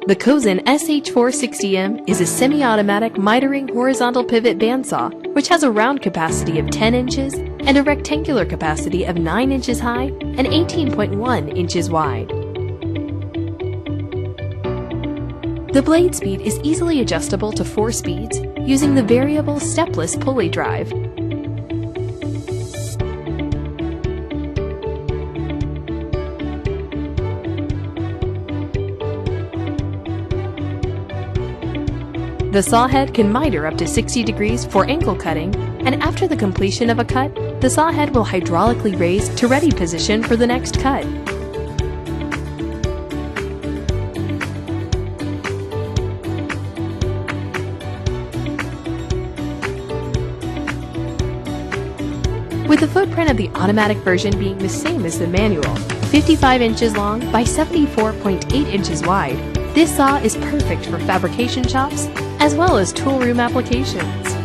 The Cosen SH460M is a semi-automatic mitering horizontal pivot bandsaw, which has a round capacity of 10 inches and a rectangular capacity of 9 inches high and 18.1 inches wide. The blade speed is easily adjustable to 4 speeds using the variable stepless pulley drive. The saw head can miter up to 60 degrees for angle cutting, and after the completion of a cut, the saw head will hydraulically raise to ready position for the next cut. With the footprint of the automatic version being the same as the manual, 55 inches long by 74.8 inches wide, this saw is perfect for fabrication shops as well as tool room applications.